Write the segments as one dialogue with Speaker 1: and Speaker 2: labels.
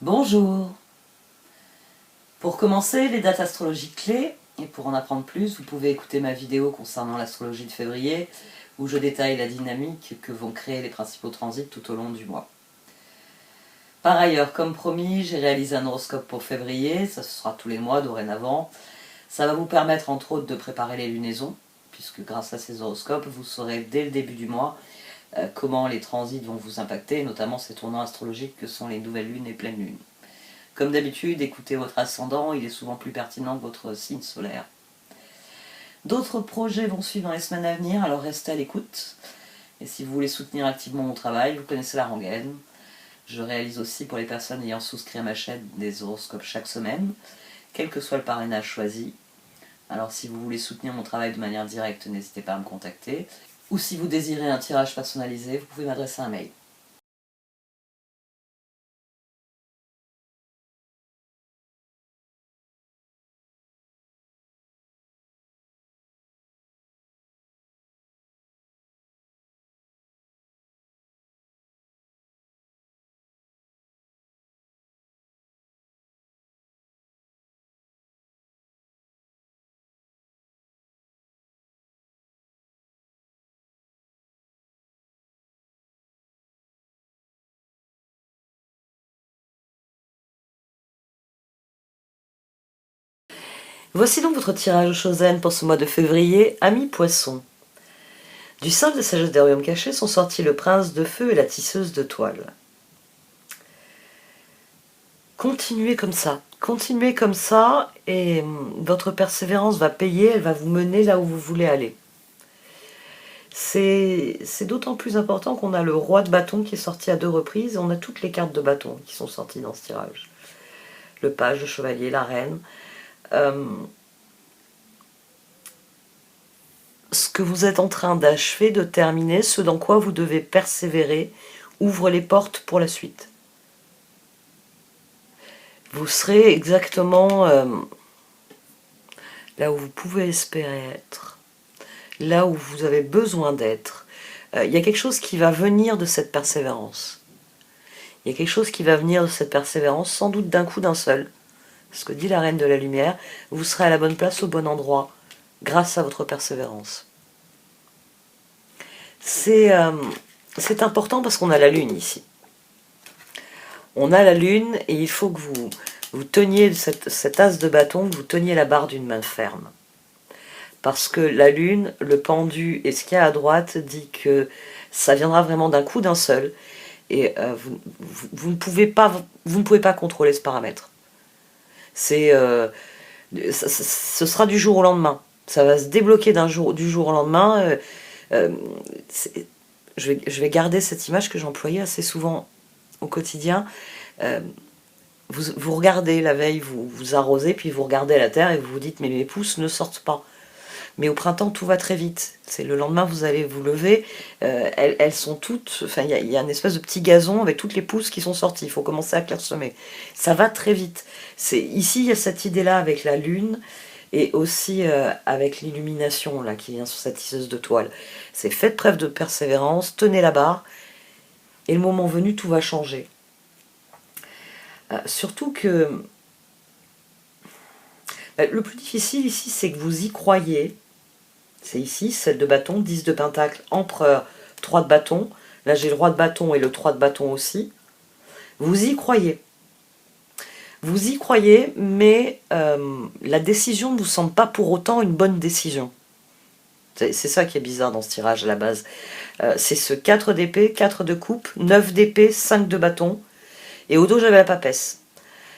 Speaker 1: Bonjour. Pour commencer, les dates astrologiques clés, et pour en apprendre plus, vous pouvez écouter ma vidéo concernant l'astrologie de février, où je détaille la dynamique que vont créer les principaux transits tout au long du mois. Par ailleurs, comme promis, j'ai réalisé un horoscope pour février, ça sera tous les mois dorénavant. Ça va vous permettre entre autres de préparer les lunaisons, puisque grâce à ces horoscopes, vous saurez dès le début du mois comment les transits vont vous impacter, notamment ces tournants astrologiques que sont les nouvelles lunes et pleines lunes. Comme d'habitude, écoutez votre ascendant, il est souvent plus pertinent que votre signe solaire. D'autres projets vont suivre dans les semaines à venir, alors restez à l'écoute. Et si vous voulez soutenir activement mon travail, vous connaissez la rengaine. Je réalise aussi pour les personnes ayant souscrit à ma chaîne des horoscopes chaque semaine, quel que soit le parrainage choisi. Alors si vous voulez soutenir mon travail de manière directe, n'hésitez pas à me contacter. Ou si vous désirez un tirage personnalisé, vous pouvez m'adresser un mail. Voici donc votre tirage au Chosen pour ce mois de février, amis poissons. Du cercle de sagesse des royaumes cachés sont sortis le prince de feu et la tisseuse de toile. Continuez comme ça, et votre persévérance va payer, elle va vous mener là où vous voulez aller. C'est d'autant plus important qu'on a le roi de bâton qui est sorti à 2 reprises, et on a toutes les cartes de bâton qui sont sorties dans ce tirage. Le page, le chevalier, la reine. Ce que vous êtes en train d'achever, de terminer, ce dans quoi vous devez persévérer, ouvre les portes pour la suite. Vous serez exactement là où vous pouvez espérer être, là où vous avez besoin d'être. Il y a quelque chose qui va venir de cette persévérance. Il y a quelque chose qui va venir de cette persévérance, sans doute d'un coup d'un seul. Ce que dit la Reine de la Lumière, vous serez à la bonne place au bon endroit, grâce à votre persévérance. C'est important parce qu'on a la Lune ici. On a la Lune et il faut que vous teniez cet as de bâton, que vous teniez la barre d'une main ferme. Parce que la Lune, le pendu et ce qu'il y a à droite dit que ça viendra vraiment d'un coup d'un seul. Et vous ne pouvez pas contrôler ce paramètre. Ce sera du jour au lendemain. Ça va se débloquer du jour au lendemain. Je vais garder cette image que j'employais assez souvent au quotidien. Vous regardez la veille, vous arrosez, puis vous regardez la terre et vous vous dites mais mes pousses ne sortent pas. Mais au printemps, tout va très vite. C'est le lendemain, vous allez vous lever. Elles sont toutes... Enfin, il y a une espèce de petit gazon avec toutes les pousses qui sont sorties. Il faut commencer à clairsemer. Ça va très vite. Ici, il y a cette idée-là avec la lune et aussi avec l'illumination là qui vient sur cette tisseuse de toile. C'est faites preuve de persévérance, tenez la barre, et le moment venu, tout va changer. Surtout que... le plus difficile ici, c'est que vous y croyez. C'est ici, 7 de bâton, 10 de pentacle, empereur, 3 de bâton. Là, j'ai le roi de bâton et le 3 de bâton aussi. Vous y croyez. Vous y croyez, mais la décision ne vous semble pas pour autant une bonne décision. C'est ça qui est bizarre dans ce tirage à la base. C'est ce 4 d'épée, 4 de coupe, 9 d'épée, 5 de bâton. Et au dos, j'avais la papesse.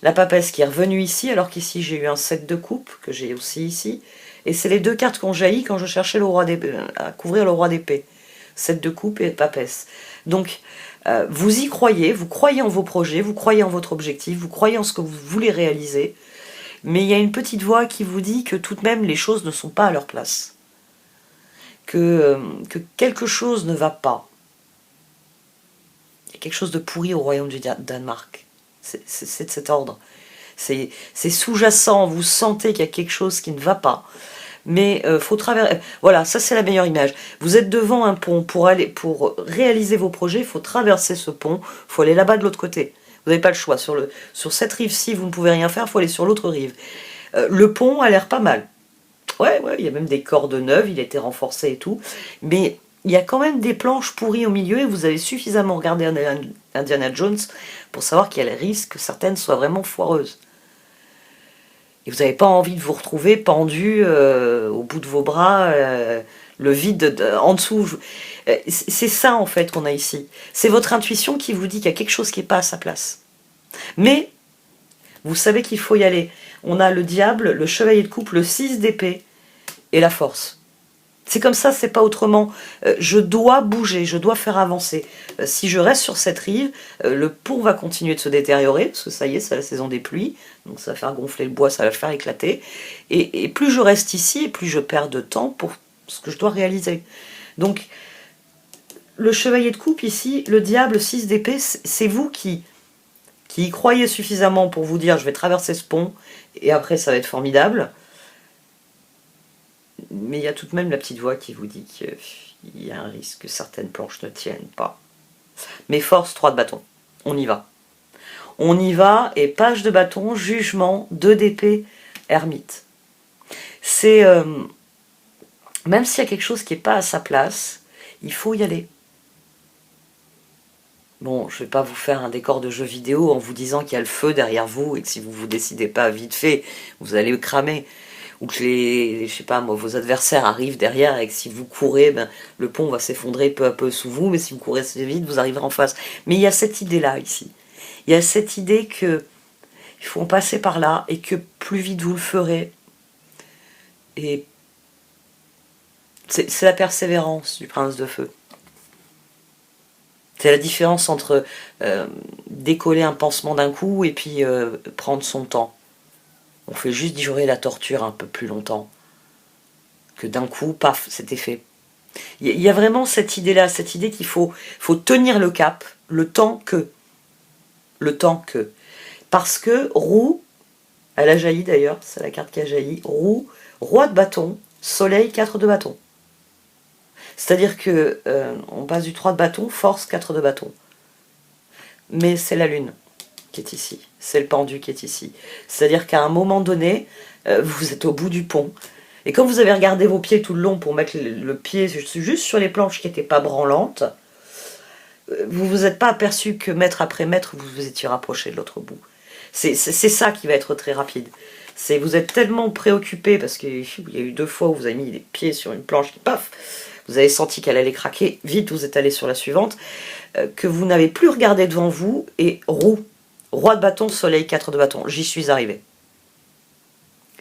Speaker 1: La papesse qui est revenue ici, alors qu'ici, j'ai eu un 7 de coupe, que j'ai aussi ici. Et c'est les deux cartes qui ont jailli quand je cherchais le roi à couvrir le roi d'épée. 7 de coupe et papesse. Donc, vous y croyez, vous croyez en vos projets, vous croyez en votre objectif, vous croyez en ce que vous voulez réaliser. Mais il y a une petite voix qui vous dit que tout de même, les choses ne sont pas à leur place. Que quelque chose ne va pas. Il y a quelque chose de pourri au royaume du Danemark. C'est de cet ordre. C'est sous-jacent, vous sentez qu'il y a quelque chose qui ne va pas. Mais faut traverser. Voilà, ça c'est la meilleure image. Vous êtes devant un pont pour réaliser vos projets, il faut traverser ce pont, il faut aller là-bas de l'autre côté. Vous n'avez pas le choix. Sur cette rive-ci, vous ne pouvez rien faire, il faut aller sur l'autre rive. Le pont a l'air pas mal. Ouais, il y a même des cordes neuves, il a été renforcé et tout. Mais il y a quand même des planches pourries au milieu et vous avez suffisamment regardé Indiana Jones pour savoir qu'il y a le risque que certaines soient vraiment foireuses. Et vous n'avez pas envie de vous retrouver pendu au bout de vos bras, le vide en dessous. C'est ça en fait qu'on a ici. C'est votre intuition qui vous dit qu'il y a quelque chose qui n'est pas à sa place. Mais vous savez qu'il faut y aller. On a le diable, le chevalier de coupe, le 6 d'épée et la force. C'est comme ça, c'est pas autrement. Je dois bouger, je dois faire avancer. Si je reste sur cette rive, le pont va continuer de se détériorer, parce que ça y est, c'est la saison des pluies, donc ça va faire gonfler le bois, ça va le faire éclater. Et plus je reste ici, et plus je perds de temps pour ce que je dois réaliser. Donc, le chevalier de coupe ici, le diable, 6 d'épée, c'est vous qui y croyez suffisamment pour vous dire je vais traverser ce pont, et après ça va être formidable. Mais il y a tout de même la petite voix qui vous dit qu'il y a un risque que certaines planches ne tiennent pas. Mais force, 3 de bâton. On y va. On y va, et page de bâton, jugement, 2 d'épée, ermite. C'est... même s'il y a quelque chose qui n'est pas à sa place, il faut y aller. Bon, je ne vais pas vous faire un décor de jeu vidéo en vous disant qu'il y a le feu derrière vous et que si vous ne vous décidez pas vite fait, vous allez cramer. Ou que je sais pas moi, vos adversaires arrivent derrière et que si vous courez, le pont va s'effondrer peu à peu sous vous, mais si vous courez assez vite, vous arriverez en face. Mais il y a cette idée-là ici. Il y a cette idée que il faut en passer par là et que plus vite vous le ferez. Et c'est la persévérance du prince de feu. C'est la différence entre décoller un pansement d'un coup et puis prendre son temps. On fait juste durer la torture un peu plus longtemps. Que d'un coup, paf, c'était fait. Il y a vraiment cette idée-là, cette idée qu'il faut tenir le cap, le temps que. Le temps que. Parce que roue, elle a jailli d'ailleurs, c'est la carte qui a jailli, roue, roi de bâton, soleil, 4 de bâton. C'est-à-dire que on passe du 3 de bâton, force, 4 de bâton. Mais c'est la lune qui est ici, c'est le pendu qui est ici. C'est-à-dire qu'à un moment donné, vous êtes au bout du pont, et quand vous avez regardé vos pieds tout le long pour mettre le pied juste sur les planches qui n'étaient pas branlantes, vous vous êtes pas aperçu que mètre après mètre, vous vous étiez rapproché de l'autre bout. C'est ça qui va être très rapide. Vous êtes tellement préoccupé, parce qu'il y a eu 2 fois où vous avez mis les pieds sur une planche qui, paf, vous avez senti qu'elle allait craquer, vite vous êtes allé sur la suivante, que vous n'avez plus regardé devant vous, et roue. Roi de bâton, soleil, 4 de bâton. J'y suis arrivé.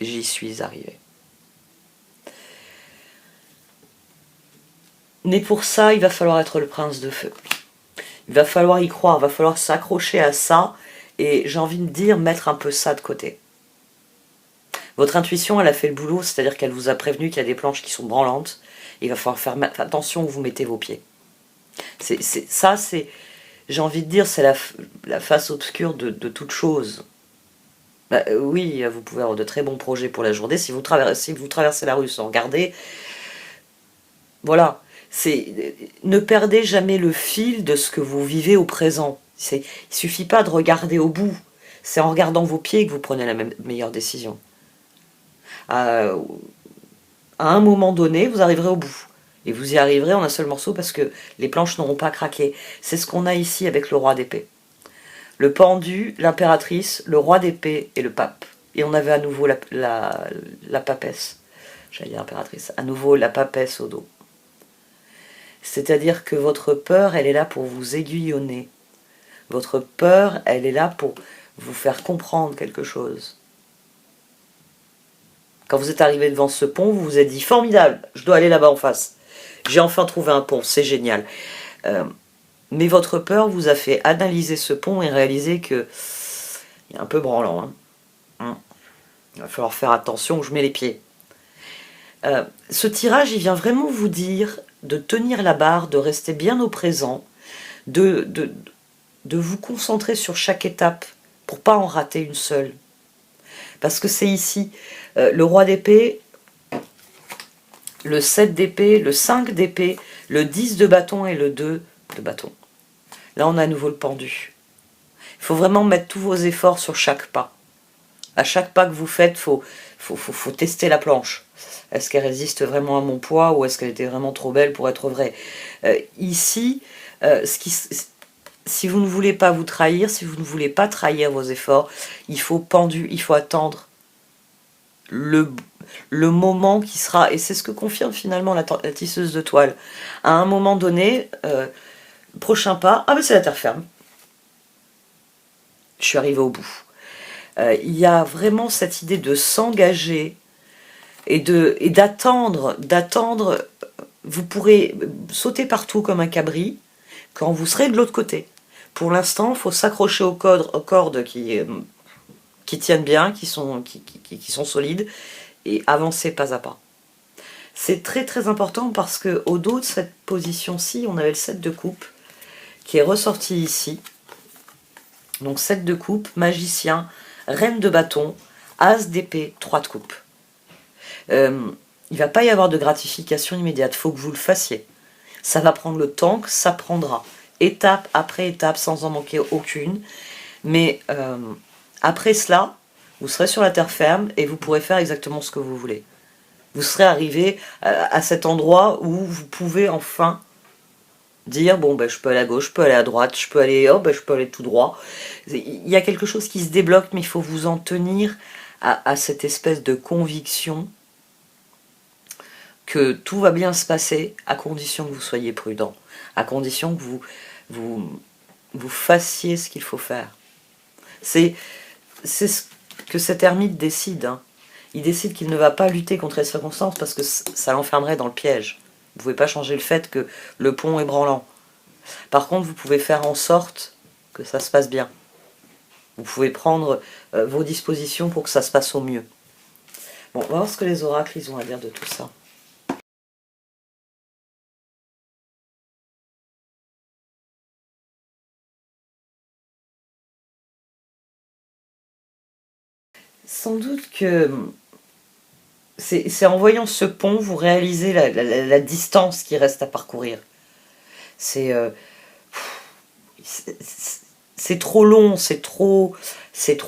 Speaker 1: J'y suis arrivé. Mais pour ça, il va falloir être le prince de feu. Il va falloir y croire, il va falloir s'accrocher à ça, et j'ai envie de dire, mettre un peu ça de côté. Votre intuition, elle a fait le boulot, c'est-à-dire qu'elle vous a prévenu qu'il y a des planches qui sont branlantes. Il va falloir faire attention où vous mettez vos pieds. J'ai envie de dire, c'est la face obscure de toute chose. Oui, vous pouvez avoir de très bons projets pour la journée. Si vous traversez la rue sans regarder, voilà. Ne perdez jamais le fil de ce que vous vivez au présent. Il ne suffit pas de regarder au bout. C'est en regardant vos pieds que vous prenez la meilleure décision. À un moment donné, vous arriverez au bout. Et vous y arriverez en un seul morceau parce que les planches n'auront pas craqué. C'est ce qu'on a ici avec le roi d'épée. Le pendu, l'impératrice, le roi d'épée et le pape. Et on avait à nouveau la papesse. J'allais dire l'impératrice. À nouveau la papesse au dos. C'est-à-dire que votre peur, elle est là pour vous aiguillonner. Votre peur, elle est là pour vous faire comprendre quelque chose. Quand vous êtes arrivé devant ce pont, vous vous êtes dit « Formidable, je dois aller là-bas en face. J'ai enfin trouvé un pont, c'est génial. » Mais votre peur vous a fait analyser ce pont et réaliser que il est un peu branlant. Il va falloir faire attention où je mets les pieds. Ce tirage, il vient vraiment vous dire de tenir la barre, de rester bien au présent, de vous concentrer sur chaque étape pour pas en rater une seule. Parce que c'est ici, le roi d'épée, le 7 d'épée, le 5 d'épée, le 10 de bâton et le 2 de bâton. Là, on a à nouveau le pendu. Il faut vraiment mettre tous vos efforts sur chaque pas. À chaque pas que vous faites, faut tester la planche. Est-ce qu'elle résiste vraiment à mon poids ou est-ce qu'elle était vraiment trop belle pour être vraie? Ici, si vous ne voulez pas vous trahir, si vous ne voulez pas trahir vos efforts, il faut attendre le moment qui sera, et c'est ce que confirme finalement la tisseuse de toile. À un moment donné, prochain pas, ah mais c'est la terre ferme. Je suis arrivée au bout. Il y a vraiment cette idée de s'engager et d'attendre. Vous pourrez sauter partout comme un cabri quand vous serez de l'autre côté. Pour l'instant, il faut s'accrocher aux cordes qui tiennent bien, qui sont solides, et avancer pas à pas. C'est très très important parce qu'au dos de cette position-ci, on avait le 7 de coupe qui est ressorti ici. Donc 7 de coupe, magicien, reine de bâton, as d'épée, 3 de coupe. Il ne va pas y avoir de gratification immédiate, il faut que vous le fassiez. Ça va prendre le temps que ça prendra, étape après étape, sans en manquer aucune. Mais après cela, vous serez sur la terre ferme et vous pourrez faire exactement ce que vous voulez. Vous serez arrivé à cet endroit où vous pouvez enfin dire, bon, ben, je peux aller à gauche, je peux aller à droite, je peux aller tout droit. Il y a quelque chose qui se débloque, mais il faut vous en tenir à cette espèce de conviction que tout va bien se passer à condition que vous soyez prudent, à condition que vous fassiez ce qu'il faut faire. C'est ce que cet ermite décide. Hein. Il décide qu'il ne va pas lutter contre les circonstances parce que ça l'enfermerait dans le piège. Vous ne pouvez pas changer le fait que le pont est branlant. Par contre, vous pouvez faire en sorte que ça se passe bien. Vous pouvez prendre vos dispositions pour que ça se passe au mieux. Bon, on va voir ce que les oracles ils ont à dire de tout ça. Sans doute que c'est en voyant ce pont, vous réalisez la distance qui reste à parcourir. C'est trop long, c'est trop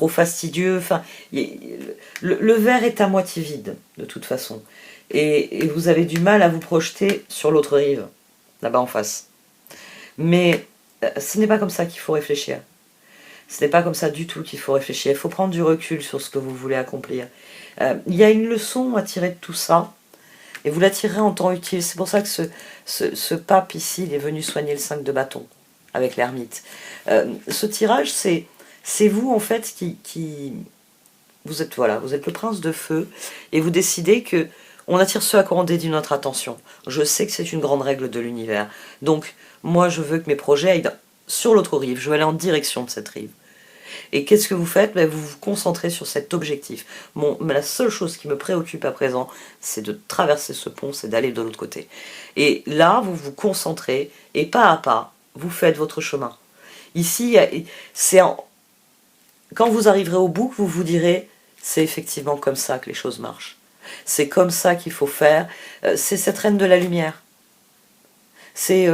Speaker 1: fastidieux. Enfin, le verre est à moitié vide, de toute façon. Et vous avez du mal à vous projeter sur l'autre rive, là-bas en face. Mais ce n'est pas comme ça qu'il faut réfléchir. Ce n'est pas comme ça du tout qu'il faut réfléchir. Il faut prendre du recul sur ce que vous voulez accomplir. Il y a une leçon à tirer de tout ça, et vous la tirerez en temps utile. C'est pour ça que ce pape ici, il est venu soigner le 5 de bâton avec l'ermite. Ce tirage, c'est vous en fait qui vous êtes le prince de feu, et vous décidez que on attire ce à quoi on dédie notre attention. Je sais que c'est une grande règle de l'univers. Donc, moi, je veux que mes projets aillent sur l'autre rive. Je veux aller en direction de cette rive. Et qu'est-ce que vous faites? Vous vous concentrez sur cet objectif. La seule chose qui me préoccupe à présent, c'est de traverser ce pont, c'est d'aller de l'autre côté. Et là, vous vous concentrez, et pas à pas, vous faites votre chemin. Ici, quand vous arriverez au bout, vous vous direz, c'est effectivement comme ça que les choses marchent. C'est comme ça qu'il faut faire. C'est cette reine de la lumière. C'est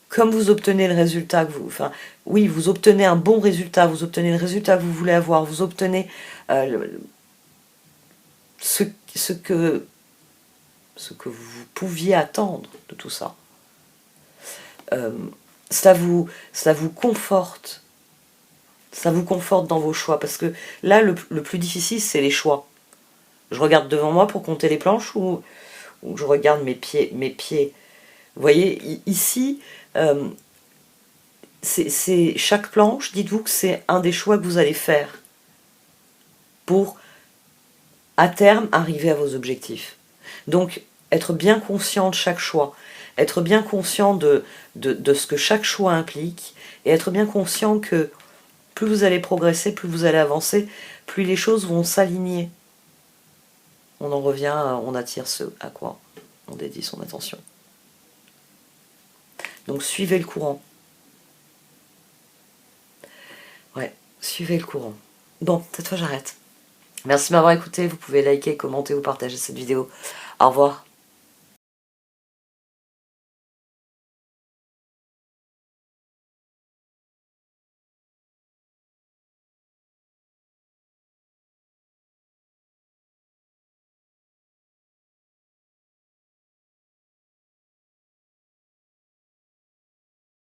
Speaker 1: comme vous obtenez le résultat que vous... Enfin, oui, vous obtenez un bon résultat, vous obtenez le résultat que vous voulez avoir, vous obtenez ce que vous pouviez attendre de tout ça. Cela vous conforte. Ça vous conforte dans vos choix, parce que là, le plus difficile, c'est les choix. Je regarde devant moi pour compter les planches ou je regarde mes pieds. Vous voyez, ici, c'est chaque planche, dites-vous que c'est un des choix que vous allez faire pour, à terme, arriver à vos objectifs. Donc, être bien conscient de chaque choix, être bien conscient de ce que chaque choix implique, et être bien conscient que plus vous allez progresser, plus vous allez avancer, plus les choses vont s'aligner. On en revient, on attire ce à quoi on dédie son attention. Donc suivez le courant. Ouais, suivez le courant. Bon, cette fois j'arrête. Merci de m'avoir écouté, vous pouvez liker, commenter ou partager cette vidéo. Au revoir.